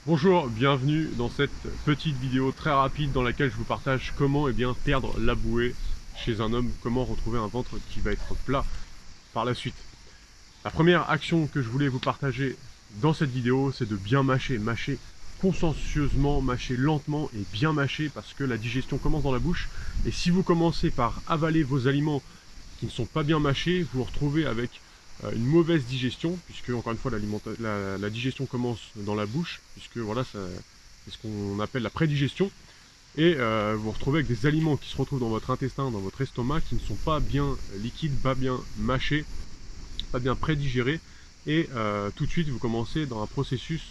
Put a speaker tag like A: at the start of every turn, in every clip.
A: Bonjour, bienvenue dans cette petite vidéo très rapide dans laquelle je vous partage comment perdre la bouée chez un homme, comment retrouver un ventre qui va être plat par la suite. La première action que je voulais vous partager dans cette vidéo, c'est de bien mâcher, mâcher consciencieusement, mâcher lentement et bien mâcher parce que la digestion commence dans la bouche et si vous commencez par avaler vos aliments qui ne sont pas bien mâchés, vous vous retrouvez avec une mauvaise digestion, puisque encore une fois la digestion commence dans la bouche, puisque voilà, c'est ce qu'on appelle la prédigestion, et vous vous retrouvez avec des aliments qui se retrouvent dans votre intestin, dans votre estomac, qui ne sont pas bien liquides, pas bien mâchés, pas bien prédigérés, et tout de suite vous commencez dans un processus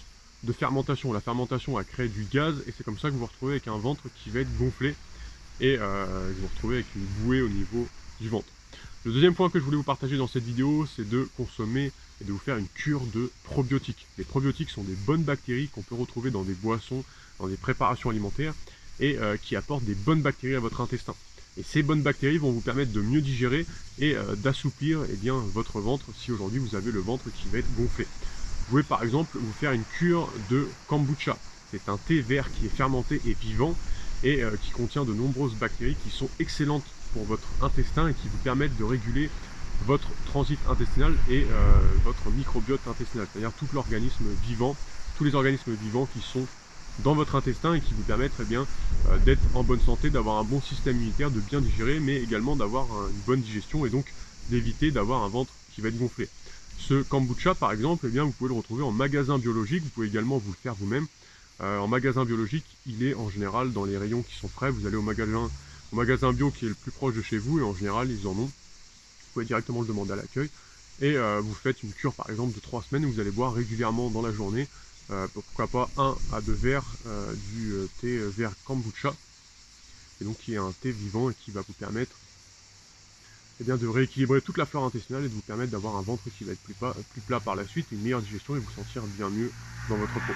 A: de fermentation. La fermentation a créé du gaz, et c'est comme ça que vous vous retrouvez avec un ventre qui va être gonflé, et vous vous retrouvez avec une bouée au niveau du ventre. Le deuxième point que je voulais vous partager dans cette vidéo, c'est de consommer et de vous faire une cure de probiotiques. Les probiotiques sont des bonnes bactéries qu'on peut retrouver dans des boissons, dans des préparations alimentaires, et qui apportent des bonnes bactéries à votre intestin. Et ces bonnes bactéries vont vous permettre de mieux digérer et d'assouplir votre ventre si aujourd'hui vous avez le ventre qui va être gonflé. Vous pouvez par exemple vous faire une cure de kombucha. C'est un thé vert qui est fermenté et vivant et qui contient de nombreuses bactéries qui sont excellentes pour votre intestin et qui vous permettent de réguler votre transit intestinal et votre microbiote intestinal, c'est-à-dire tout l'organisme vivant, tous les organismes vivants qui sont dans votre intestin et qui vous permettent d'être en bonne santé, d'avoir un bon système immunitaire, de bien digérer, mais également d'avoir une bonne digestion et donc d'éviter d'avoir un ventre qui va être gonflé. Ce kombucha par exemple, vous pouvez le retrouver en magasin biologique, vous pouvez également vous le faire vous-même. En magasin biologique, il est en général dans les rayons qui sont frais, vous allez au magasin bio qui est le plus proche de chez vous et en général ils en ont. Vous pouvez directement le demander à l'accueil et vous faites une cure par exemple de 3 semaines où vous allez boire régulièrement dans la journée, pourquoi pas 1 à 2 verres du thé vert kombucha, et donc qui est un thé vivant et qui va vous permettre de rééquilibrer toute la flore intestinale et de vous permettre d'avoir un ventre qui va être plus plat par la suite, une meilleure digestion et vous sentir bien mieux dans votre peau.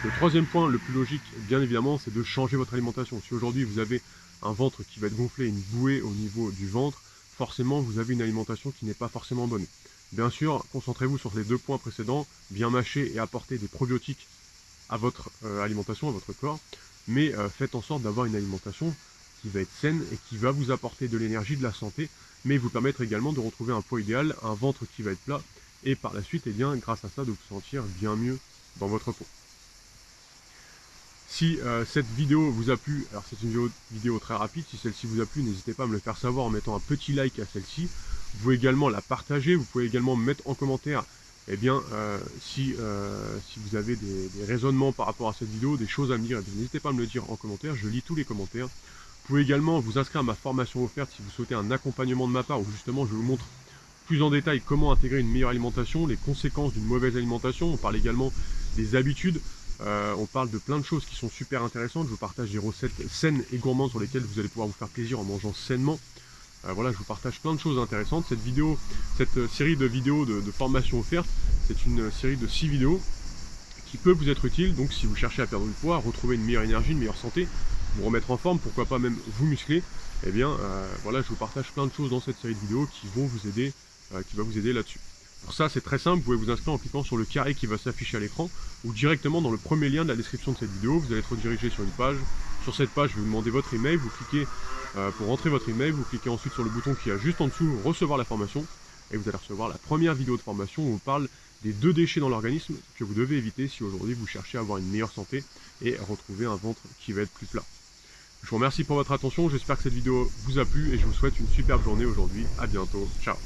A: Le troisième point, le plus logique, bien évidemment, c'est de changer votre alimentation. Si aujourd'hui vous avez un ventre qui va être gonflé, une bouée au niveau du ventre, forcément vous avez une alimentation qui n'est pas forcément bonne. Bien sûr, concentrez-vous sur les 2 points précédents, bien mâcher et apporter des probiotiques à votre alimentation, à votre corps, mais faites en sorte d'avoir une alimentation qui va être saine et qui va vous apporter de l'énergie, de la santé, mais vous permettre également de retrouver un poids idéal, un ventre qui va être plat, et par la suite, grâce à ça, de vous sentir bien mieux dans votre peau. Si cette vidéo vous a plu, alors c'est une vidéo très rapide, si celle-ci vous a plu, n'hésitez pas à me le faire savoir en mettant un petit like à celle-ci. Vous pouvez également la partager, vous pouvez également me mettre en commentaire si vous avez des raisonnements par rapport à cette vidéo, des choses à me dire, n'hésitez pas à me le dire en commentaire, je lis tous les commentaires. Vous pouvez également vous inscrire à ma formation offerte si vous souhaitez un accompagnement de ma part, où justement je vous montre plus en détail comment intégrer une meilleure alimentation, les conséquences d'une mauvaise alimentation, on parle également des habitudes, on parle de plein de choses qui sont super intéressantes, je vous partage des recettes saines et gourmandes sur lesquelles vous allez pouvoir vous faire plaisir en mangeant sainement. Voilà, je vous partage plein de choses intéressantes. Cette série de vidéos de formation offerte, c'est une série de 6 vidéos qui peut vous être utile. Donc si vous cherchez à perdre du poids, à retrouver une meilleure énergie, une meilleure santé, vous remettre en forme, pourquoi pas même vous muscler, voilà, je vous partage plein de choses dans cette série de vidéos qui vont vous aider, là-dessus. Pour ça, c'est très simple, vous pouvez vous inscrire en cliquant sur le carré qui va s'afficher à l'écran ou directement dans le premier lien de la description de cette vidéo, vous allez être redirigé sur une page. Sur cette page, je vais vous demander votre email, vous cliquez pour rentrer votre email, vous cliquez ensuite sur le bouton qui est juste en dessous, recevoir la formation, et vous allez recevoir la première vidéo de formation où on parle des 2 déchets dans l'organisme que vous devez éviter si aujourd'hui vous cherchez à avoir une meilleure santé et retrouver un ventre qui va être plus plat. Je vous remercie pour votre attention, j'espère que cette vidéo vous a plu et je vous souhaite une superbe journée aujourd'hui. À bientôt, ciao.